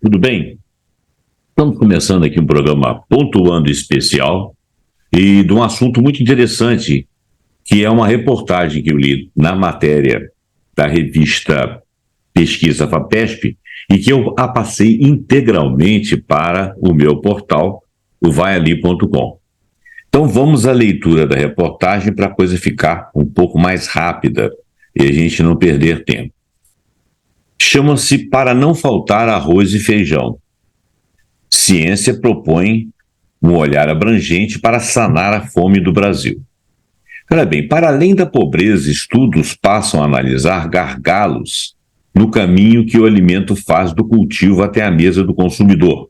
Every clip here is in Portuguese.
tudo bem? Estamos começando aqui um programa Pontuando Especial e de um assunto muito interessante, que é uma reportagem que eu li na matéria da revista Pesquisa FAPESP e que eu a passei integralmente para o meu portal, o vaiali.com. Então vamos à leitura da reportagem para a coisa ficar um pouco mais rápida e a gente não perder tempo. Chama-se Para Não Faltar Arroz e Feijão. Ciência propõe um olhar abrangente para sanar a fome do Brasil. Olha bem, para além da pobreza, estudos passam a analisar gargalos no caminho que o alimento faz do cultivo até a mesa do consumidor.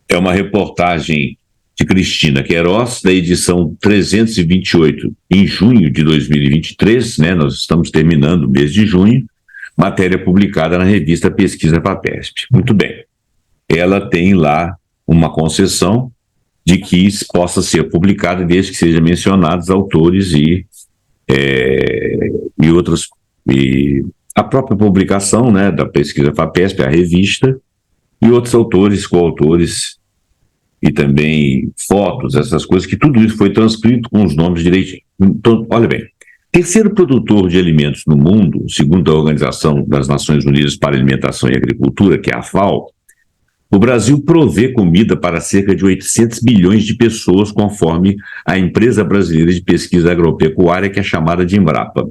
É uma reportagem de Cristina Queiroz, da edição 328, em junho de 2023, né? Nós estamos terminando o mês de junho, matéria publicada na revista Pesquisa FAPESP. Muito bem. Ela tem lá uma concessão de que possa ser publicada desde que sejam mencionados autores e outros, e a própria publicação, né, da Pesquisa FAPESP, a revista, e outros autores, coautores, e também fotos, essas coisas, que tudo isso foi transcrito com os nomes direitinho. Então, olha bem, terceiro produtor de alimentos no mundo, segundo a Organização das Nações Unidas para a Alimentação e Agricultura, que é a FAO, o Brasil provê comida para cerca de 800 milhões de pessoas, conforme a Empresa Brasileira de Pesquisa Agropecuária, que é chamada de Embrapa.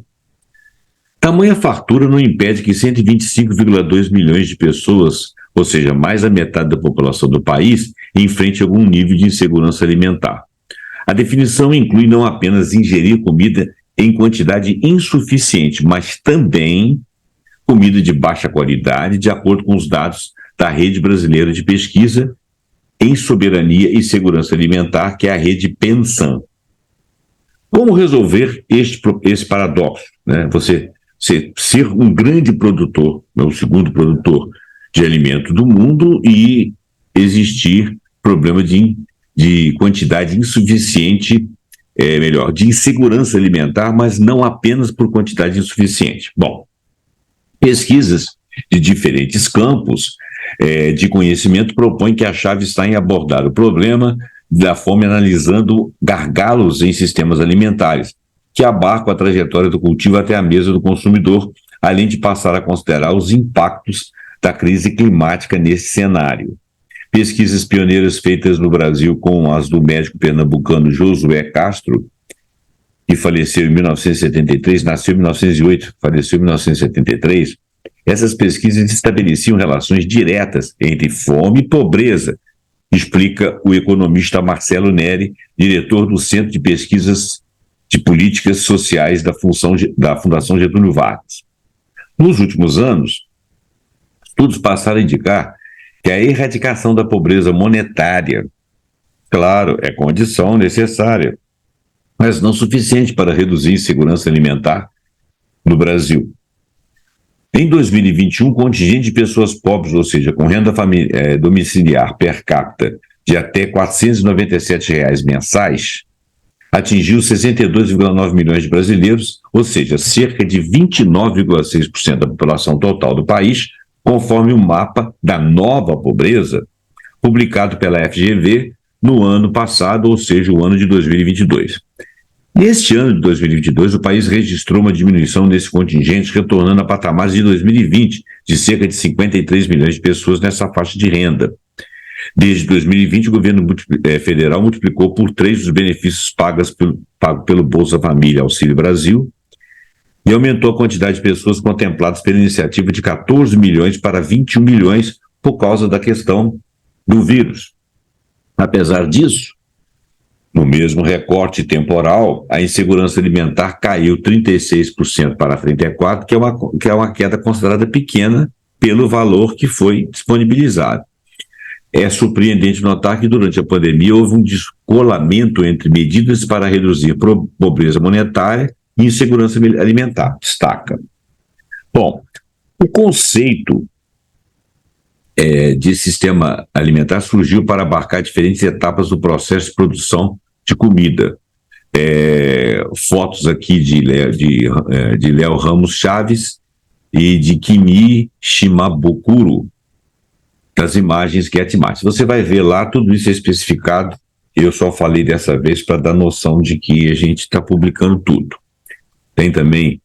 Tamanha fartura não impede que 125,2 milhões de pessoas, ou seja, mais da metade da população do país, enfrente algum nível de insegurança alimentar. A definição inclui não apenas ingerir comida em quantidade insuficiente, mas também comida de baixa qualidade, de acordo com os dados da Rede Brasileira de Pesquisa em Soberania e Segurança Alimentar, que é a rede PENSAM. Como resolver esse paradoxo, né? Você ser um grande produtor, o segundo produtor de alimento do mundo, e existir problema de quantidade insuficiente, de insegurança alimentar, mas não apenas por quantidade insuficiente. Bom, pesquisas de diferentes campos de conhecimento propõem que a chave está em abordar o problema da fome analisando gargalos em sistemas alimentares, que abarcam a trajetória do cultivo até a mesa do consumidor, além de passar a considerar os impactos da crise climática nesse cenário. Pesquisas pioneiras feitas no Brasil com as do médico pernambucano Josué Castro, que faleceu em 1973, nasceu em 1908, faleceu em 1973, essas pesquisas estabeleciam relações diretas entre fome e pobreza, explica o economista Marcelo Neri, diretor do Centro de Pesquisas de Políticas Sociais da Fundação Getúlio Vargas. Nos últimos anos, estudos passaram a indicar que a erradicação da pobreza monetária, claro, é condição necessária, mas não suficiente para reduzir a insegurança alimentar no Brasil. Em 2021, o contingente de pessoas pobres, ou seja, com renda domiciliar per capita de até R$ 497 mensais, atingiu 62,9 milhões de brasileiros, ou seja, cerca de 29,6% da população total do país, conforme o mapa da nova pobreza, publicado pela FGV no ano passado, ou seja, o ano de 2022. Neste ano de 2022, o país registrou uma diminuição desse contingente, retornando a patamares de 2020, de cerca de 53 milhões de pessoas nessa faixa de renda. Desde 2020, o governo federal multiplicou por 3 os benefícios pagos pelo Bolsa Família Auxílio Brasil e aumentou a quantidade de pessoas contempladas pela iniciativa de 14 milhões para 21 milhões por causa da questão do vírus. Apesar disso, no mesmo recorte temporal, a insegurança alimentar caiu 36% para 34%, que é uma queda considerada pequena pelo valor que foi disponibilizado. É surpreendente notar que durante a pandemia houve um descolamento entre medidas para reduzir pobreza monetária e insegurança alimentar, destaca. Bom, o conceito de sistema alimentar surgiu para abarcar diferentes etapas do processo de produção de comida. Fotos aqui de Léo Ramos Chaves e de Kimi Shimabukuro, das imagens Getmart. Você vai ver lá, tudo isso é especificado. Eu só falei dessa vez para dar noção de que a gente está publicando tudo. Tem também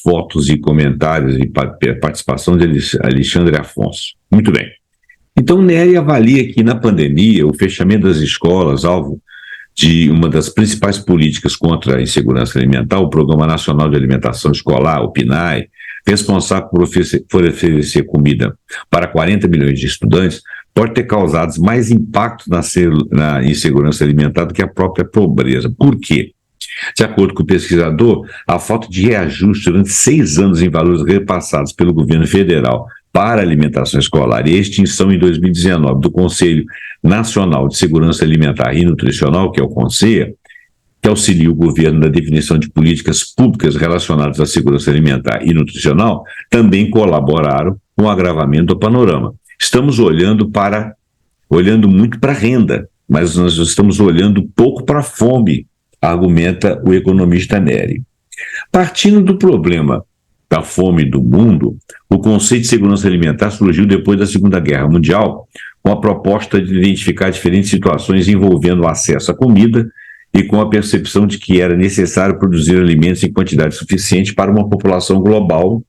fotos e comentários e participação de Alexandre Afonso. Muito bem. Então, o NERI avalia que, na pandemia, o fechamento das escolas, alvo de uma das principais políticas contra a insegurança alimentar, o Programa Nacional de Alimentação Escolar, o PNAE, responsável por oferecer comida para 40 milhões de estudantes, pode ter causado mais impacto na insegurança alimentar do que a própria pobreza. Por quê? De acordo com o pesquisador, a falta de reajuste durante 6 anos em valores repassados pelo governo federal para a alimentação escolar e a extinção em 2019 do Conselho Nacional de Segurança Alimentar e Nutricional, que é o CONSEA, que auxilia o governo na definição de políticas públicas relacionadas à segurança alimentar e nutricional, também colaboraram com o agravamento do panorama. Estamos olhando muito para a renda, mas nós estamos olhando pouco para a fome, argumenta o economista Neri. Partindo do problema da fome do mundo, o conceito de segurança alimentar surgiu depois da Segunda Guerra Mundial, com a proposta de identificar diferentes situações envolvendo o acesso à comida e com a percepção de que era necessário produzir alimentos em quantidade suficiente para uma população global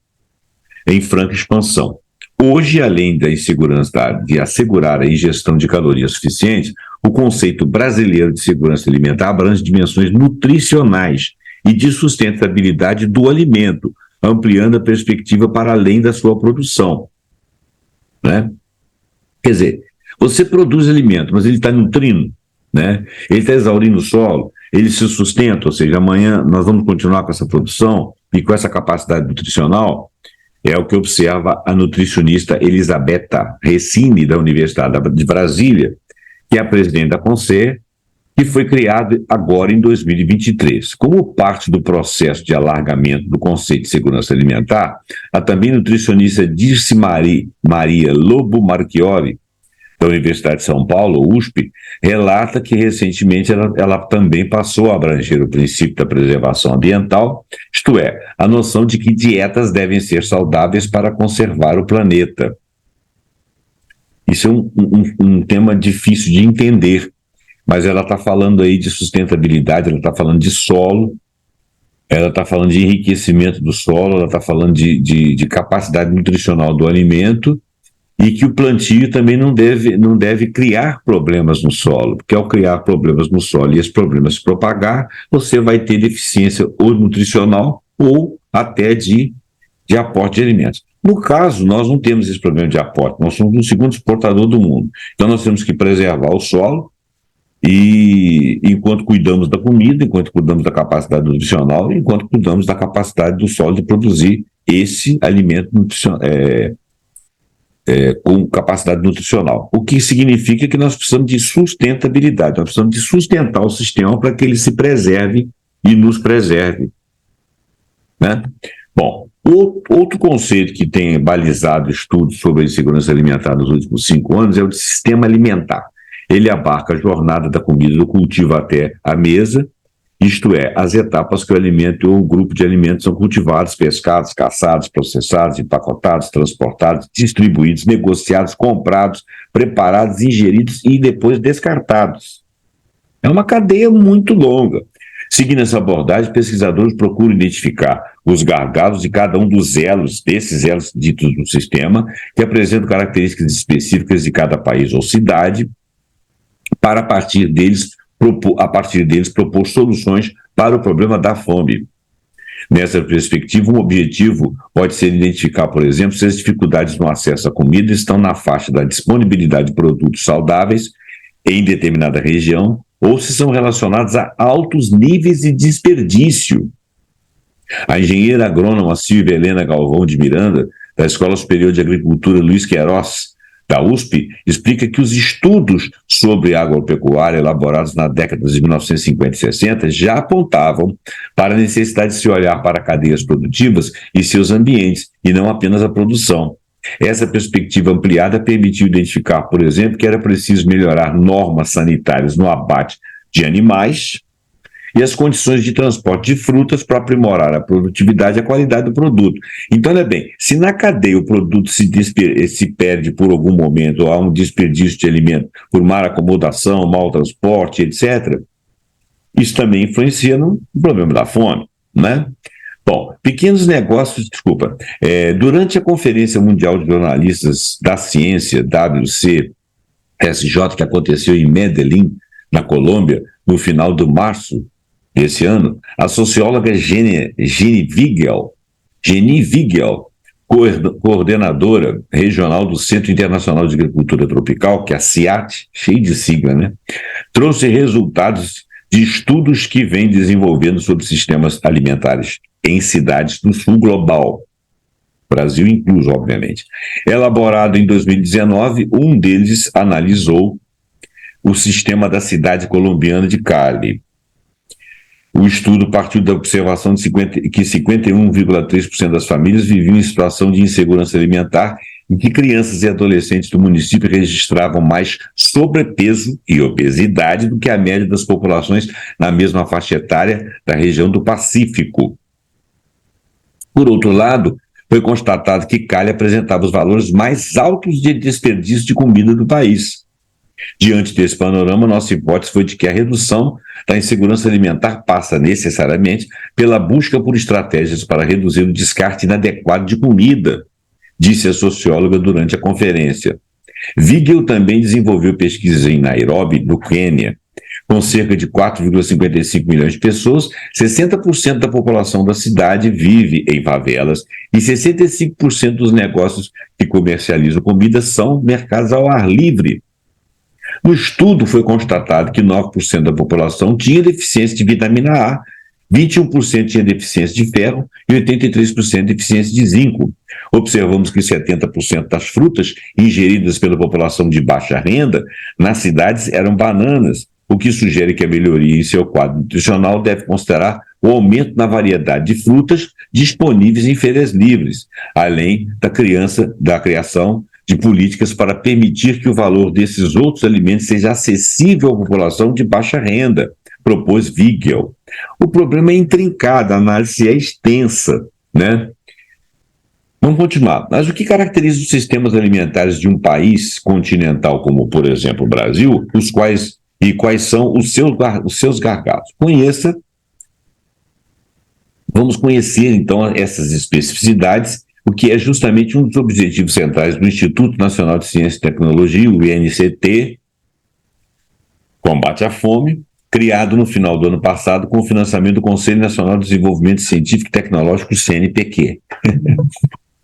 em franca expansão. Hoje, além da insegurança de assegurar a ingestão de calorias suficientes, o conceito brasileiro de segurança alimentar abrange dimensões nutricionais e de sustentabilidade do alimento, ampliando a perspectiva para além da sua produção. Né? Quer dizer, você produz alimento, mas ele está nutrindo, né? Ele está exaurindo o solo, ele se sustenta, ou seja, amanhã nós vamos continuar com essa produção e com essa capacidade nutricional. É o que observa a nutricionista Elisabetta Recini, da Universidade de Brasília, que é a presidente da CONSER, que foi criado agora em 2023. Como parte do processo de alargamento do conceito de segurança alimentar, a também nutricionista Dirce Maria Lobo Marchiori, da Universidade de São Paulo, USP, relata que recentemente ela também passou a abranger o princípio da preservação ambiental, isto é, a noção de que dietas devem ser saudáveis para conservar o planeta. Isso é um tema difícil de entender, mas ela está falando aí de sustentabilidade, ela está falando de solo, ela está falando de enriquecimento do solo, ela está falando de capacidade nutricional do alimento, e que o plantio também não deve criar problemas no solo, porque ao criar problemas no solo e esses problemas se propagar, você vai ter deficiência ou nutricional ou até de aporte de alimentos. No caso, nós não temos esse problema de aporte, nós somos o segundo exportador do mundo. Então nós temos que preservar o solo e enquanto cuidamos da comida, enquanto cuidamos da capacidade nutricional, enquanto cuidamos da capacidade do solo de produzir esse alimento nutricional, com capacidade nutricional. O que significa que nós precisamos de sustentabilidade, nós precisamos de sustentar o sistema para que ele se preserve e nos preserve. Né? Bom, outro conceito que tem balizado estudos sobre a insegurança alimentar nos últimos 5 anos é o de sistema alimentar. Ele abarca a jornada da comida do cultivo até a mesa, isto é, as etapas que o alimento ou o grupo de alimentos são cultivados, pescados, caçados, processados, empacotados, transportados, distribuídos, negociados, comprados, preparados, ingeridos e depois descartados. É uma cadeia muito longa. Seguindo essa abordagem, pesquisadores procuram identificar os gargalos de cada um desses elos ditos no sistema, que apresentam características específicas de cada país ou cidade, para a partir deles propor soluções para o problema da fome. Nessa perspectiva, um objetivo pode ser identificar, por exemplo, se as dificuldades no acesso à comida estão na faixa da disponibilidade de produtos saudáveis em determinada região ou se são relacionados a altos níveis de desperdício. A engenheira agrônoma Silvia Helena Galvão de Miranda, da Escola Superior de Agricultura Luiz Queiroz, da USP, explica que os estudos sobre agropecuária elaborados na década de 1950 e 60 já apontavam para a necessidade de se olhar para cadeias produtivas e seus ambientes, e não apenas a produção. Essa perspectiva ampliada permitiu identificar, por exemplo, que era preciso melhorar normas sanitárias no abate de animais e as condições de transporte de frutas para aprimorar a produtividade e a qualidade do produto. Então, olha bem, se na cadeia o produto se perde por algum momento, ou há um desperdício de alimento por má acomodação, mau transporte, etc., isso também influencia no problema da fome, né? Bom, pequenos negócios, desculpa, durante a Conferência Mundial de Jornalistas da Ciência, WCSJ, que aconteceu em Medellín, na Colômbia, no final de março desse ano, a socióloga Jenny Vigel, coordenadora regional do Centro Internacional de Agricultura Tropical, que é a CIAT, cheio de sigla, né? Trouxe resultados de estudos que vem desenvolvendo sobre sistemas alimentares em cidades do sul global, Brasil incluso, obviamente. Elaborado em 2019, um deles analisou o sistema da cidade colombiana de Cali. O estudo partiu da observação de que 51,3% das famílias viviam em situação de insegurança alimentar e que crianças e adolescentes do município registravam mais sobrepeso e obesidade do que a média das populações na mesma faixa etária da região do Pacífico. Por outro lado, foi constatado que Cali apresentava os valores mais altos de desperdício de comida do país. Diante desse panorama, nossa hipótese foi de que a redução da insegurança alimentar passa necessariamente pela busca por estratégias para reduzir o descarte inadequado de comida, disse a socióloga durante a conferência. Vigel também desenvolveu pesquisas em Nairobi, no Quênia. Com cerca de 4,55 milhões de pessoas, 60% da população da cidade vive em favelas e 65% dos negócios que comercializam comida são mercados ao ar livre. No estudo foi constatado que 9% da população tinha deficiência de vitamina A, 21% tinha deficiência de ferro e 83% deficiência de zinco. Observamos que 70% das frutas ingeridas pela população de baixa renda nas cidades eram bananas, o que sugere que a melhoria em seu quadro nutricional deve considerar o aumento na variedade de frutas disponíveis em feiras livres, além da criação de políticas para permitir que o valor desses outros alimentos seja acessível à população de baixa renda, propôs Vigel. O problema é intrincado, a análise é extensa, né? Vamos continuar. Mas o que caracteriza os sistemas alimentares de um país continental, como, por exemplo, o Brasil, quais são os seus gargalos? Vamos conhecer, então, essas especificidades, o que é justamente um dos objetivos centrais do Instituto Nacional de Ciência e Tecnologia, o INCT, Combate à Fome, criado no final do ano passado com o financiamento do Conselho Nacional de Desenvolvimento Científico e Tecnológico, CNPq.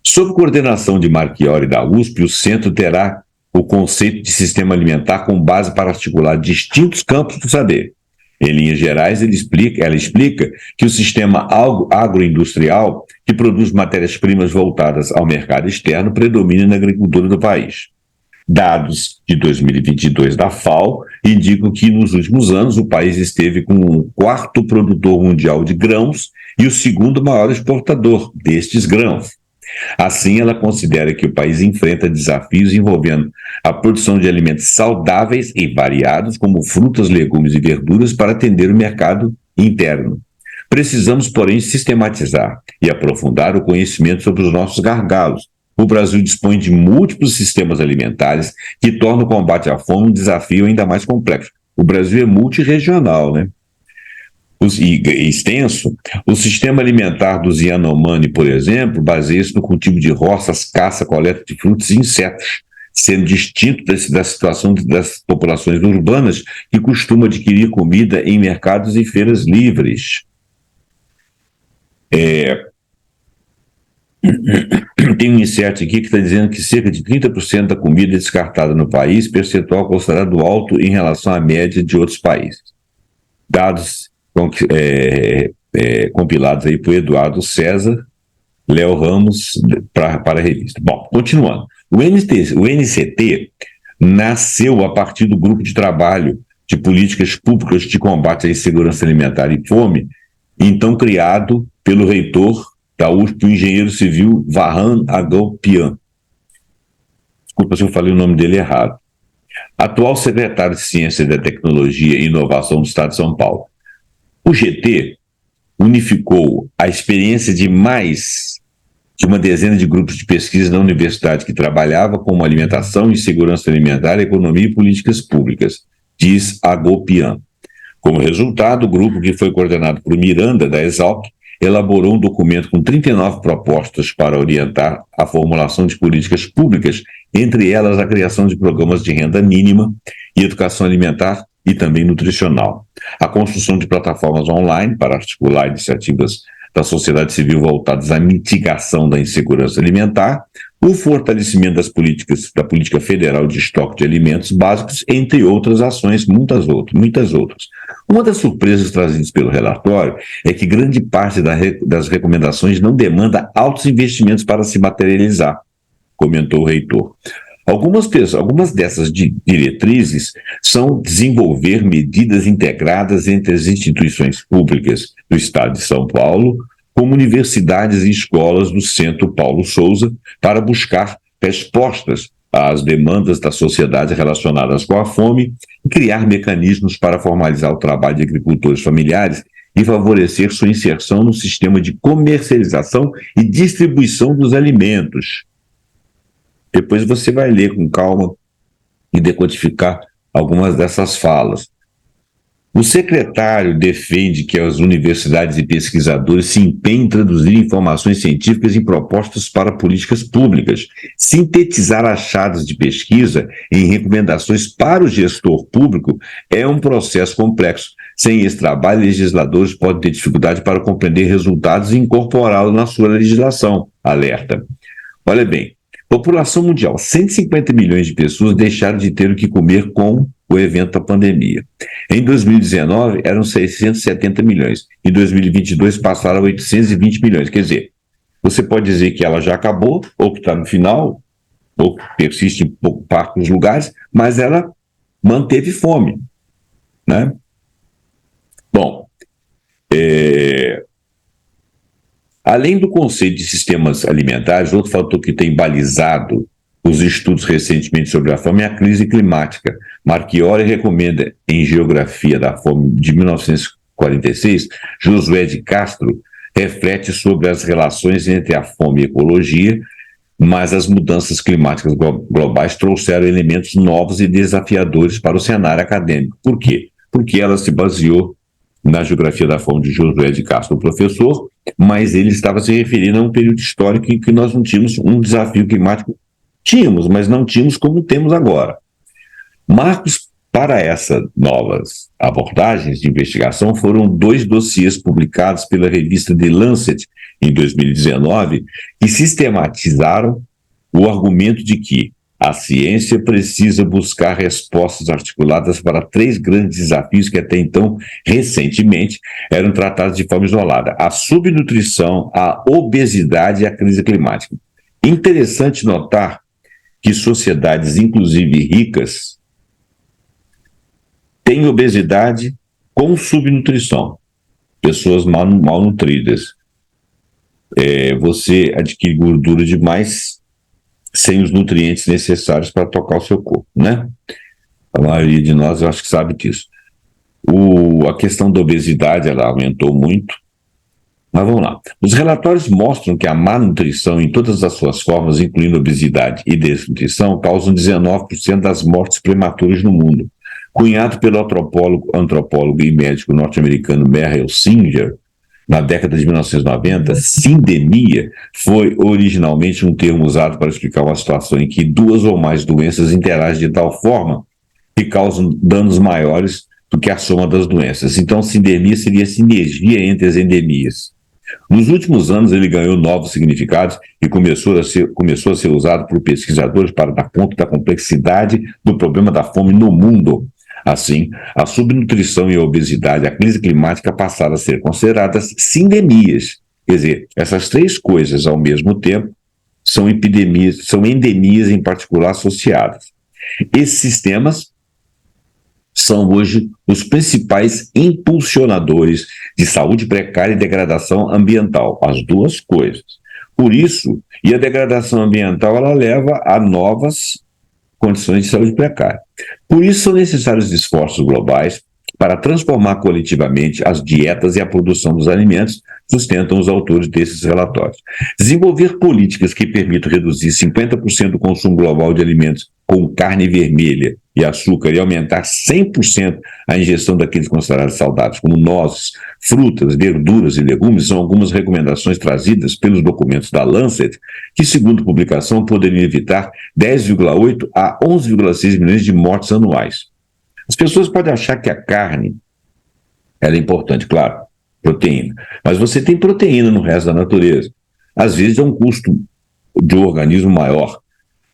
Sob coordenação de Marchiori da USP, o centro terá o conceito de sistema alimentar com base para articular distintos campos do saber. Em linhas gerais, ela explica que o sistema agroindustrial, que produz matérias-primas voltadas ao mercado externo, predomina na agricultura do país. Dados de 2022 da FAO indicam que, nos últimos anos, o país esteve com o quarto produtor mundial de grãos e o segundo maior exportador destes grãos. Assim, ela considera que o país enfrenta desafios envolvendo a produção de alimentos saudáveis e variados, como frutas, legumes e verduras, para atender o mercado interno. Precisamos, porém, sistematizar e aprofundar o conhecimento sobre os nossos gargalos. O Brasil dispõe de múltiplos sistemas alimentares que tornam o combate à fome um desafio ainda mais complexo. O Brasil é multirregional, né? E extenso. O sistema alimentar dos Yanomami, por exemplo, baseia-se no cultivo de roças, caça, coleta de frutos e insetos, sendo distinto da situação das populações urbanas que costumam adquirir comida em mercados e feiras livres. Tem um insert aqui que está dizendo que cerca de 30% da comida é descartada no país, percentual considerado alto em relação à média de outros países. Dados compilados aí por Eduardo César, Léo Ramos, para a revista. Bom, continuando. O NCT nasceu a partir do grupo de trabalho de políticas públicas de combate à insegurança alimentar e fome, então criado pelo reitor da USP, o engenheiro civil Vahan Agopian. Desculpa se eu falei o nome dele errado. Atual secretário de Ciência da Tecnologia e Inovação do Estado de São Paulo. O GT unificou a experiência de mais de uma dezena de grupos de pesquisa na universidade que trabalhava com alimentação e segurança alimentar, economia e políticas públicas, diz Agopian. Como resultado, o grupo, que foi coordenado por Miranda, da Exalc, elaborou um documento com 39 propostas para orientar a formulação de políticas públicas, entre elas a criação de programas de renda mínima e educação alimentar e também nutricional, a construção de plataformas online para articular iniciativas da sociedade civil voltadas à mitigação da insegurança alimentar, o fortalecimento das políticas, da política federal de estoque de alimentos básicos, entre outras ações, muitas outras. Uma das surpresas trazidas pelo relatório é que grande parte das recomendações não demanda altos investimentos para se materializar, comentou o reitor. Algumas dessas diretrizes são desenvolver medidas integradas entre as instituições públicas do Estado de São Paulo, como universidades e escolas do Centro Paulo Souza, para buscar respostas às demandas da sociedade relacionadas com a fome e criar mecanismos para formalizar o trabalho de agricultores familiares e favorecer sua inserção no sistema de comercialização e distribuição dos alimentos. Depois você vai ler com calma e decodificar algumas dessas falas. O secretário defende que as universidades e pesquisadores se empenhem em traduzir informações científicas em propostas para políticas públicas, sintetizar achados de pesquisa em recomendações para o gestor público é um processo complexo. Sem esse trabalho, legisladores podem ter dificuldade para compreender resultados e incorporá-los na sua legislação, alerta. Olha bem, população mundial, 150 milhões de pessoas deixaram de ter o que comer com o evento da pandemia. Em 2019, eram 670 milhões. Em 2022, passaram a 820 milhões. Quer dizer, você pode dizer que ela já acabou, ou que está no final, ou persiste em poucos lugares, mas ela manteve fome, né? Bom, além do conceito de sistemas alimentares, outro fator que tem balizado os estudos recentemente sobre a fome é a crise climática. Marchiori recomenda, em Geografia da Fome, de 1946, Josué de Castro reflete sobre as relações entre a fome e a ecologia, mas as mudanças climáticas globais trouxeram elementos novos e desafiadores para o cenário acadêmico. Por quê? Porque ela se baseou na Geografia da Fome de Josué de Castro, o professor, mas ele estava se referindo a um período histórico em que nós não tínhamos um desafio climático. Tínhamos, mas não tínhamos como temos agora. Marcos para essas novas abordagens de investigação foram 2 dossiês publicados pela revista The Lancet em 2019 que sistematizaram o argumento de que a ciência precisa buscar respostas articuladas para 3 grandes desafios que até então, recentemente, eram tratados de forma isolada: a subnutrição, a obesidade e a crise climática. Interessante notar que sociedades, inclusive ricas, têm obesidade com subnutrição, pessoas mal nutridas. Você adquire gordura demais sem os nutrientes necessários para tocar o seu corpo, né? A maioria de nós, eu acho que sabe disso. A questão da obesidade, ela aumentou muito. Mas vamos lá. Os relatórios mostram que a má nutrição em todas as suas formas, incluindo obesidade e desnutrição, causam 19% das mortes prematuras no mundo. Cunhado pelo antropólogo e médico norte-americano Merrill Singer, na década de 1990, sindemia foi originalmente um termo usado para explicar uma situação em que 2 ou mais doenças interagem de tal forma que causam danos maiores do que a soma das doenças. Então, sindemia seria a sinergia entre as endemias. Nos últimos anos, ele ganhou novos significados e começou a ser usado por pesquisadores para dar conta da complexidade do problema da fome no mundo. Assim, a subnutrição e a obesidade, a crise climática passaram a ser consideradas sindemias. Quer dizer, essas 3 coisas ao mesmo tempo são endemias em particular associadas. Esses sistemas são hoje os principais impulsionadores de saúde precária e degradação ambiental, as 2 coisas. Por isso, e a degradação ambiental, ela leva a novas condições de saúde precária. Por isso são necessários esforços globais para transformar coletivamente as dietas e a produção dos alimentos, sustentam os autores desses relatórios. Desenvolver políticas que permitam reduzir 50% do consumo global de alimentos com carne vermelha e açúcar e aumentar 100% a ingestão daqueles considerados saudáveis, como nozes, frutas, verduras e legumes, são algumas recomendações trazidas pelos documentos da Lancet, que, segundo publicação, poderiam evitar 10,8 a 11,6 milhões de mortes anuais. As pessoas podem achar que a carne, ela é importante, claro, proteína, mas você tem proteína no resto da natureza. Às vezes é um custo de um organismo maior,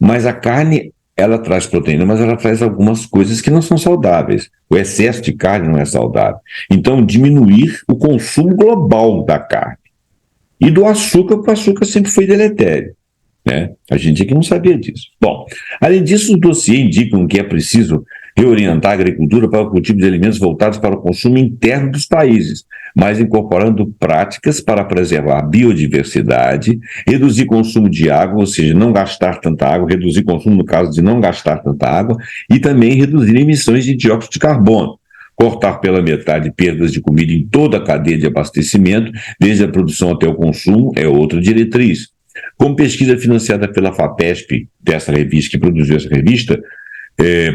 mas a carne, ela traz proteína, mas ela traz algumas coisas que não são saudáveis. O excesso de carne não é saudável. Então, diminuir o consumo global da carne. E do açúcar, porque o açúcar sempre foi deletério, né? A gente aqui não sabia disso. Bom, além disso, os dossiês indicam que é preciso reorientar a agricultura para o cultivo de alimentos voltados para o consumo interno dos países, mas incorporando práticas para preservar a biodiversidade, reduzir consumo de água, ou seja, não gastar tanta água, reduzir consumo no caso de não gastar tanta água, e também reduzir emissões de dióxido de carbono. Cortar pela metade perdas de comida em toda a cadeia de abastecimento, desde a produção até o consumo, é outra diretriz. Como pesquisa financiada pela FAPESP, dessa revista, que produziu essa revista,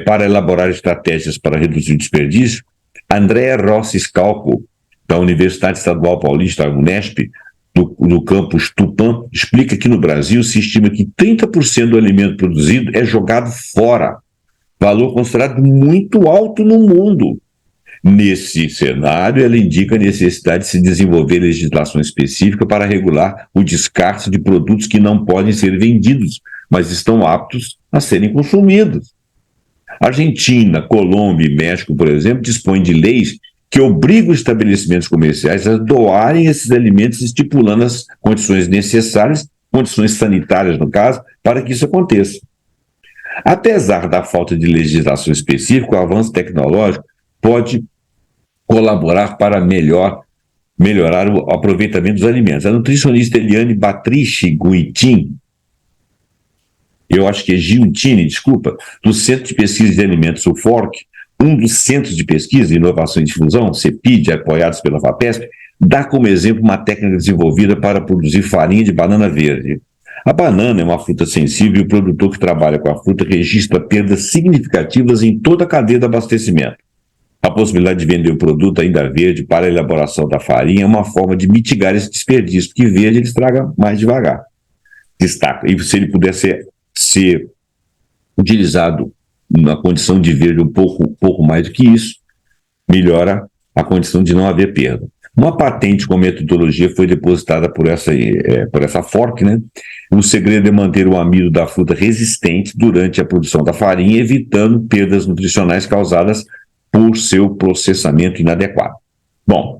para elaborar estratégias para reduzir o desperdício, Andréa Rossi Scalco, da Universidade Estadual Paulista, Unesp, do campus Tupã, explica que no Brasil se estima que 30% do alimento produzido é jogado fora, valor considerado muito alto no mundo. Nesse cenário, ela indica a necessidade de se desenvolver legislação específica para regular o descarte de produtos que não podem ser vendidos, mas estão aptos a serem consumidos. Argentina, Colômbia e México, por exemplo, dispõem de leis que obrigam os estabelecimentos comerciais a doarem esses alimentos, estipulando as condições necessárias, condições sanitárias, no caso, para que isso aconteça. Apesar da falta de legislação específica, o avanço tecnológico pode colaborar para melhorar o aproveitamento dos alimentos. A nutricionista Eliane Batrici Guitin, eu acho que é Giuntini, desculpa, do Centro de Pesquisa de Alimentos, o FORC, um dos centros de pesquisa, inovação e difusão, CEPID, apoiados pela FAPESP, dá como exemplo uma técnica desenvolvida para produzir farinha de banana verde. A banana é uma fruta sensível e o produtor que trabalha com a fruta registra perdas significativas em toda a cadeia de abastecimento. A possibilidade de vender o produto ainda verde para a elaboração da farinha é uma forma de mitigar esse desperdício, porque verde ele estraga mais devagar. Destaca. E se ele puder ser utilizado na condição de verde um pouco mais do que isso, melhora a condição de não haver perda. Uma patente com metodologia foi depositada por essa FORC, né? O segredo é manter o amido da fruta resistente durante a produção da farinha, evitando perdas nutricionais causadas por seu processamento inadequado. Bom,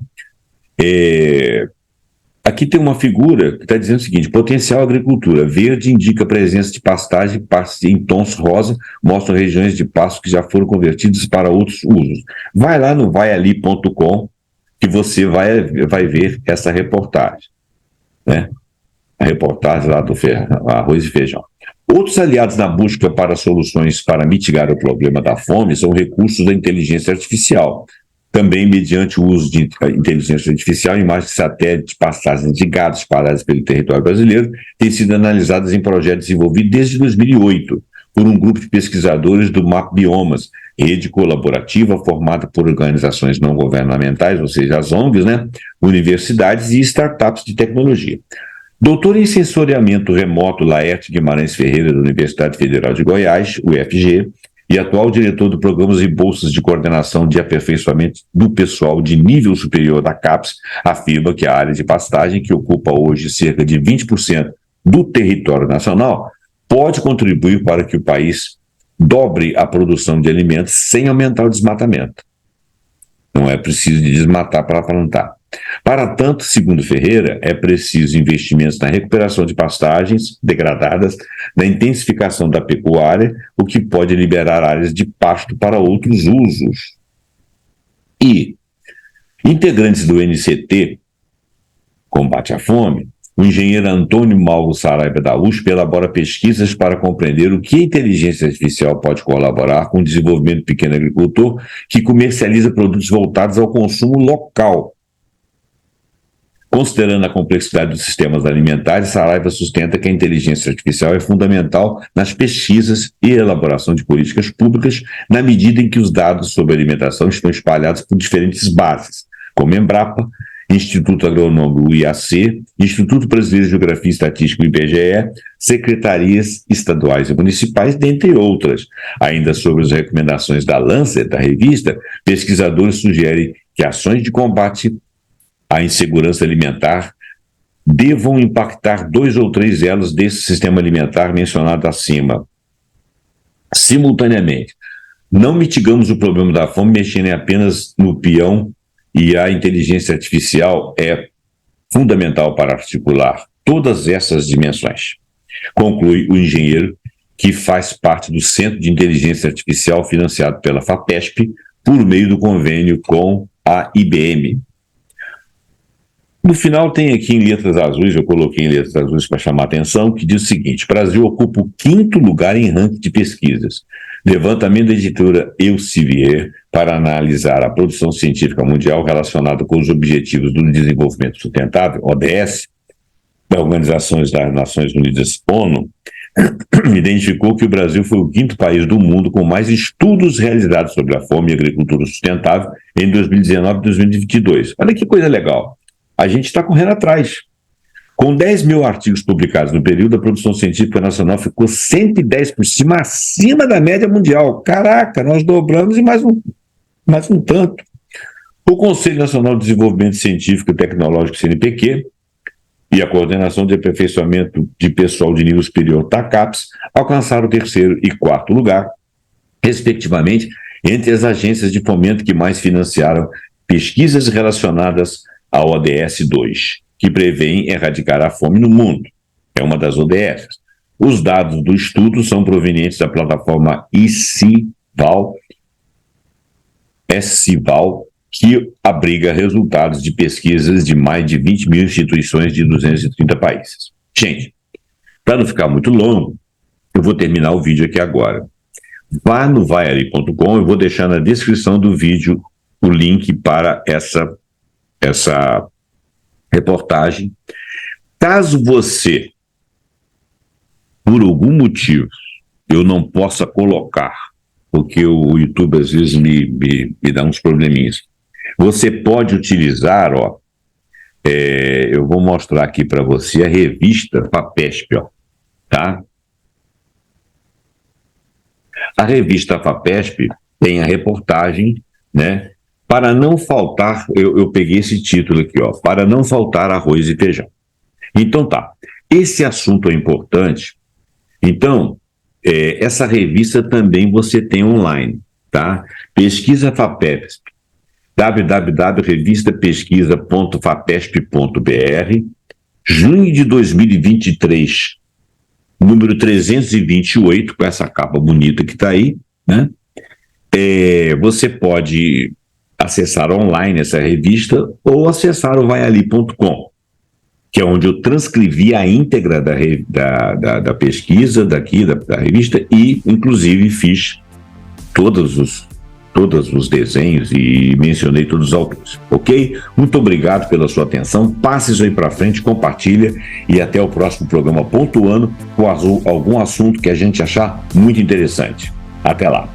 aqui tem uma figura que está dizendo o seguinte: potencial agricultura. Verde indica a presença de pastagem em tons rosa, mostram regiões de pasto que já foram convertidas para outros usos. Vai lá no vaiali.com que você vai ver essa reportagem, né? A reportagem lá do arroz e feijão. Outros aliados na busca para soluções para mitigar o problema da fome são recursos da inteligência artificial. Também, mediante o uso de inteligência artificial, imagens de satélite, pastagens de gado espalhadas pelo território brasileiro, têm sido analisadas em projetos desenvolvidos desde 2008 por um grupo de pesquisadores do MAP Biomas, rede colaborativa formada por organizações não governamentais, ou seja, as ONGs, né, universidades e startups de tecnologia. Doutor em sensoriamento remoto, Laerte Guimarães Ferreira, da Universidade Federal de Goiás, UFG, e atual diretor do Programas e Bolsas de Coordenação de Aperfeiçoamento do Pessoal de Nível Superior da CAPES, afirma que a área de pastagem, que ocupa hoje cerca de 20% do território nacional, pode contribuir para que o país dobre a produção de alimentos sem aumentar o desmatamento. Não é preciso de desmatar para plantar. Para tanto, segundo Ferreira, é preciso investimentos na recuperação de pastagens degradadas, na intensificação da pecuária, o que pode liberar áreas de pasto para outros usos. E integrantes do NCT, Combate à Fome, o engenheiro Antônio Mauro Saraiva da USP elabora pesquisas para compreender o que a inteligência artificial pode colaborar com o desenvolvimento do pequeno agricultor que comercializa produtos voltados ao consumo local. Considerando a complexidade dos sistemas alimentares, Saraiva sustenta que a inteligência artificial é fundamental nas pesquisas e elaboração de políticas públicas, na medida em que os dados sobre alimentação estão espalhados por diferentes bases, como Embrapa, Instituto Agronômico IAC, Instituto Brasileiro de Geografia e Estatística IBGE, secretarias estaduais e municipais, dentre outras. Ainda sobre as recomendações da Lancet, da revista, pesquisadores sugerem que ações de combate à insegurança alimentar devam impactar 2 ou 3 elos desse sistema alimentar mencionado acima. Simultaneamente, não mitigamos o problema da fome mexendo apenas no peão, e a inteligência artificial é fundamental para articular todas essas dimensões. Conclui o engenheiro, que faz parte do Centro de Inteligência Artificial financiado pela FAPESP por meio do convênio com a IBM. No final tem aqui em letras azuis, eu coloquei em letras azuis para chamar a atenção, que diz o seguinte: Brasil ocupa o 5º lugar em ranking de pesquisas. Levantamento da editora Elsevier para analisar a produção científica mundial relacionada com os Objetivos do Desenvolvimento Sustentável, ODS, da Organização das Nações Unidas, ONU, identificou que o Brasil foi o 5º país do mundo com mais estudos realizados sobre a fome e agricultura sustentável em 2019 e 2022. Olha que coisa legal. A gente está correndo atrás. Com 10 mil artigos publicados no período, a produção científica nacional ficou 110% acima da média mundial. Caraca, nós dobramos e mais um tanto. O Conselho Nacional de Desenvolvimento Científico e Tecnológico, CNPq, e a Coordenação de Aperfeiçoamento de Pessoal de Nível Superior, TACAPS, alcançaram o 3º e 4º lugar, respectivamente, entre as agências de fomento que mais financiaram pesquisas relacionadas ao ODS 2, que prevêem erradicar a fome no mundo. É uma das ODS. Os dados do estudo são provenientes da plataforma SCIVAL, que abriga resultados de pesquisas de mais de 20 mil instituições de 230 países. Gente, para não ficar muito longo, eu vou terminar o vídeo aqui agora. Vá no vaiali.com, eu vou deixar na descrição do vídeo o link para essa reportagem. Caso você, por algum motivo, eu não possa colocar, porque o YouTube às vezes me dá uns probleminhas, você pode utilizar, eu vou mostrar aqui para você a revista FAPESP, tá? A revista FAPESP tem a reportagem, né? Para não faltar, eu peguei esse título aqui, para não faltar arroz e feijão. Então tá, esse assunto é importante. Então, essa revista também você tem online, tá? Pesquisa FAPESP, www.revistapesquisa.fapesp.br, junho de 2023, número 328, com essa capa bonita que está aí, né? Você pode acessar online essa revista ou acessar o vaiali.com, que é onde eu transcrevi a íntegra da pesquisa da revista e, inclusive, fiz todos os desenhos e mencionei todos os autores, ok? Muito obrigado pela sua atenção, passe isso aí para frente, compartilha e até o próximo programa pontuando com algum assunto que a gente achar muito interessante. Até lá!